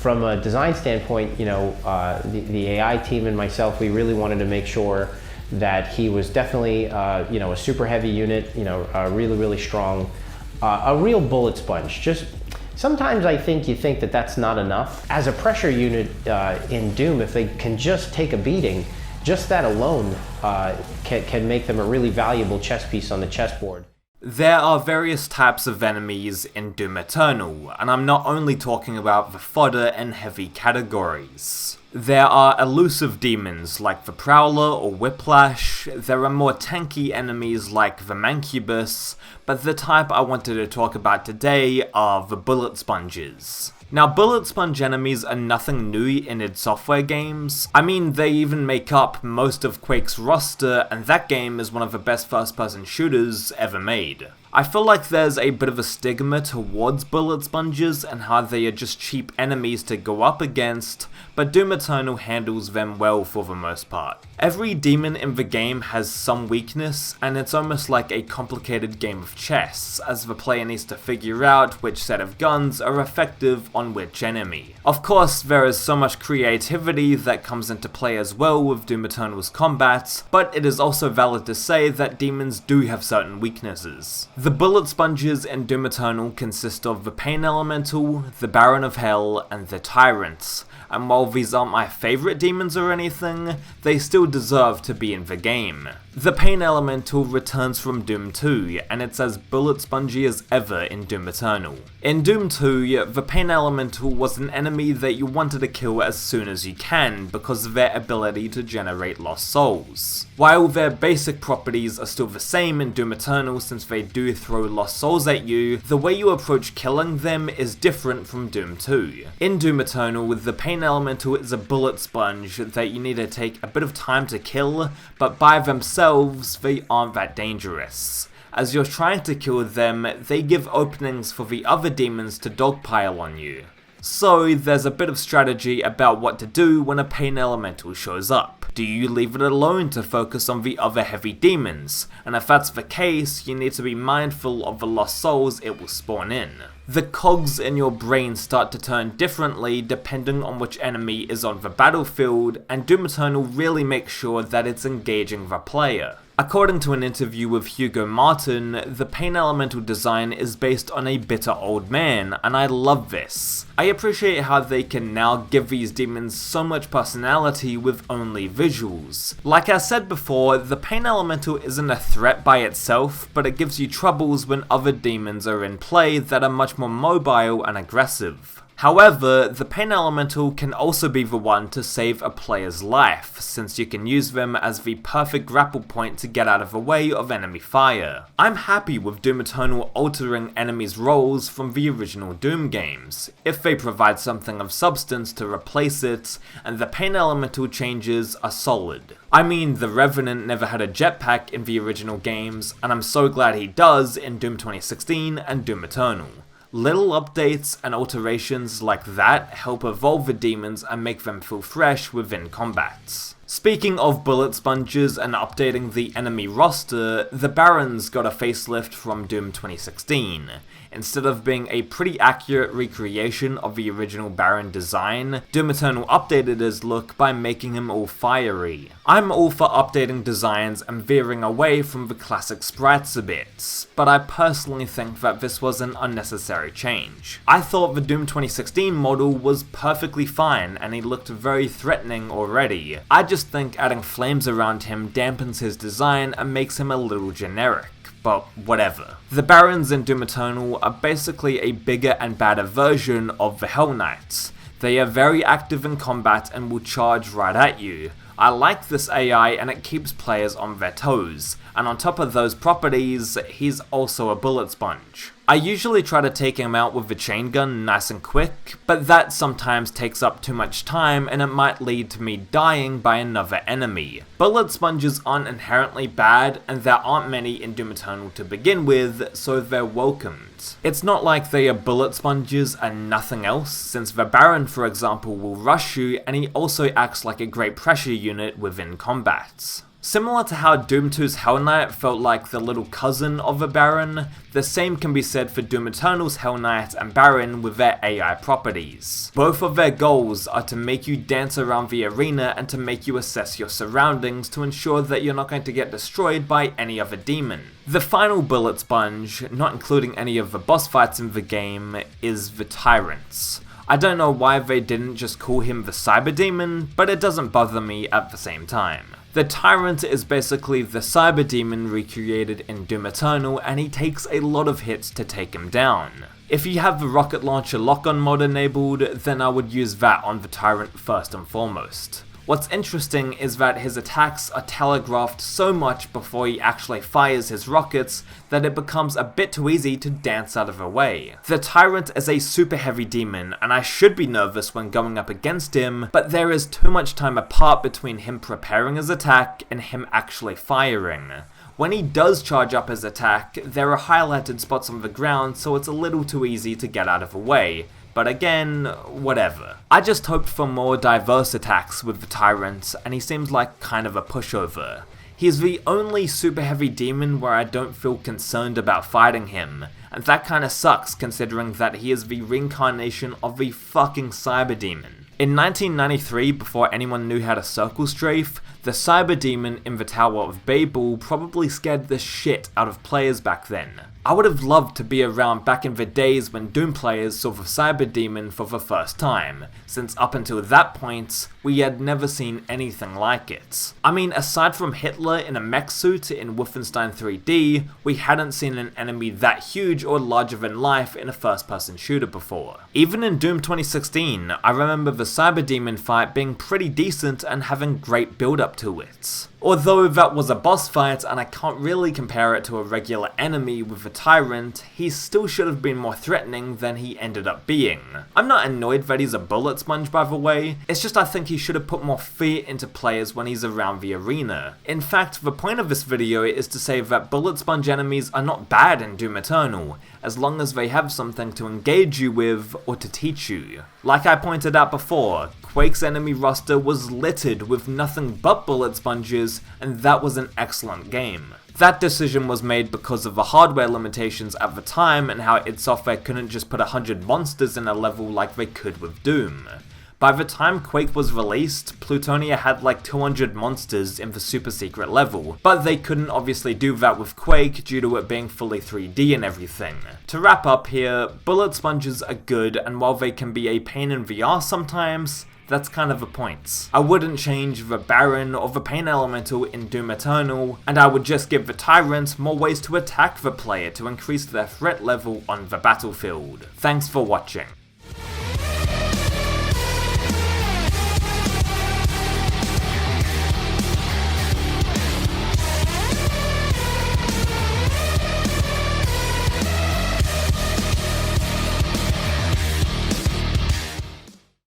From a design standpoint, the AI team and myself, we really wanted to make sure that he was definitely, a super heavy unit, really, really strong, a real bullet sponge. Just sometimes I think you think that that's not enough. As a pressure unit in Doom, if they can just take a beating, just that alone can make them a really valuable chess piece on the chessboard. There are various types of enemies in Doom Eternal, and I'm not only talking about the fodder and heavy categories. There are elusive demons like the Prowler or Whiplash, there are more tanky enemies like the Mancubus, but the type I wanted to talk about today are the Bullet Sponges. Now, bullet sponge enemies are nothing new in id Software games. I mean, they even make up most of Quake's roster, and that game is one of the best first-person shooters ever made. I feel like there's a bit of a stigma towards bullet sponges and how they are just cheap enemies to go up against, but Doom Eternal handles them well for the most part. Every demon in the game has some weakness, and it's almost like a complicated game of chess, as the player needs to figure out which set of guns are effective on which enemy. Of course, there is so much creativity that comes into play as well with Doom Eternal's combat, but it is also valid to say that demons do have certain weaknesses. The bullet sponges in Doom Eternal consist of the Pain Elemental, the Baron of Hell, and the Tyrants, and while these aren't my favourite demons or anything, they still deserve to be in the game. The Pain Elemental returns from Doom 2, and it's as bullet spongy as ever in Doom Eternal. In Doom 2, the Pain Elemental was an enemy that you wanted to kill as soon as you can because of their ability to generate lost souls. While their basic properties are still the same in Doom Eternal since they do throw lost souls at you, the way you approach killing them is different from Doom 2. In Doom Eternal, the Pain Elemental is a bullet sponge that you need to take a bit of time to kill, but by themselves they aren't that dangerous. As you're trying to kill them, they give openings for the other demons to dogpile on you. So there's a bit of strategy about what to do when a Pain Elemental shows up. Do you leave it alone to focus on the other heavy demons? And if that's the case, you need to be mindful of the lost souls it will spawn in. The cogs in your brain start to turn differently depending on which enemy is on the battlefield, and Doom Eternal really makes sure that it's engaging the player. According to an interview with Hugo Martin, the Pain Elemental design is based on a bitter old man, and I love this. I appreciate how they can now give these demons so much personality with only visuals. Like I said before, the Pain Elemental isn't a threat by itself, but it gives you troubles when other demons are in play that are much more mobile and aggressive. However, the Pain Elemental can also be the one to save a player's life, since you can use them as the perfect grapple point to get out of the way of enemy fire. I'm happy with Doom Eternal altering enemies' roles from the original Doom games, if they provide something of substance to replace it, and the Pain Elemental changes are solid. I mean, the Revenant never had a jetpack in the original games, and I'm so glad he does in Doom 2016 and Doom Eternal. Little updates and alterations like that help evolve the demons and make them feel fresh within combats. Speaking of bullet sponges and updating the enemy roster, the Barons got a facelift from Doom 2016. Instead of being a pretty accurate recreation of the original Baron design, Doom Eternal updated his look by making him all fiery. I'm all for updating designs and veering away from the classic sprites a bit, but I personally think that this was an unnecessary change. I thought the Doom 2016 model was perfectly fine and he looked very threatening already. I just think adding flames around him dampens his design and makes him a little generic. But whatever. The Barons in Doom Eternal are basically a bigger and badder version of the Hell Knights. They are very active in combat and will charge right at you. I like this AI and it keeps players on their toes, and on top of those properties, he's also a bullet sponge. I usually try to take him out with the chain gun nice and quick, but that sometimes takes up too much time and it might lead to me dying by another enemy. Bullet sponges aren't inherently bad, and there aren't many in Doom Eternal to begin with, so they're welcomed. It's not like they are bullet sponges and nothing else, since the Baron, for example, will rush you and he also acts like a great pressure unit within combat. Similar to how Doom 2's Hell Knight felt like the little cousin of the Baron, the same can be said for Doom Eternal's Hell Knight and Baron with their AI properties. Both of their goals are to make you dance around the arena and to make you assess your surroundings to ensure that you're not going to get destroyed by any other demon. The final bullet sponge, not including any of the boss fights in the game, is the Tyrants. I don't know why they didn't just call him the Cyber Demon, but it doesn't bother me at the same time. The Tyrant is basically the Cyber Demon recreated in Doom Eternal, and he takes a lot of hits to take him down. If you have the rocket launcher lock-on mod enabled, then I would use that on the Tyrant first and foremost. What's interesting is that his attacks are telegraphed so much before he actually fires his rockets that it becomes a bit too easy to dance out of the way. The Tyrant is a super heavy demon, and I should be nervous when going up against him, but there is too much time apart between him preparing his attack and him actually firing. When he does charge up his attack, there are highlighted spots on the ground, so it's a little too easy to get out of the way. But again, whatever. I just hoped for more diverse attacks with the Tyrant, and he seems like kind of a pushover. He's the only super heavy demon where I don't feel concerned about fighting him, and that kinda sucks considering that he is the reincarnation of the fucking Cyber Demon. In 1993, before anyone knew how to circle strafe, the Cyber Demon in the Tower of Babel probably scared the shit out of players back then. I would have loved to be around back in the days when Doom players saw the Cyber Demon for the first time, since up until that point, we had never seen anything like it. I mean, aside from Hitler in a mech suit in Wolfenstein 3D, we hadn't seen an enemy that huge or larger than life in a first-person shooter before. Even in Doom 2016, I remember the Cyber Demon fight being pretty decent and having great build-up to it. Although that was a boss fight and I can't really compare it to a regular enemy with the Tyrant, he still should have been more threatening than he ended up being. I'm not annoyed that he's a bullet sponge by the way, it's just I think he should have put more fear into players when he's around the arena. In fact, the point of this video is to say that bullet sponge enemies are not bad in Doom Eternal, as long as they have something to engage you with or to teach you. Like I pointed out before, Quake's enemy roster was littered with nothing but bullet sponges, and that was an excellent game. That decision was made because of the hardware limitations at the time and how id Software couldn't just put 100 monsters in a level like they could with Doom. By the time Quake was released, Plutonia had like 200 monsters in the super secret level, but they couldn't obviously do that with Quake due to it being fully 3D and everything. To wrap up here, bullet sponges are good, and while they can be a pain in the arse sometimes, that's kind of the point. I wouldn't change the Baron or the Pain Elemental in Doom Eternal, and I would just give the Tyrant more ways to attack the player to increase their threat level on the battlefield. Thanks for watching.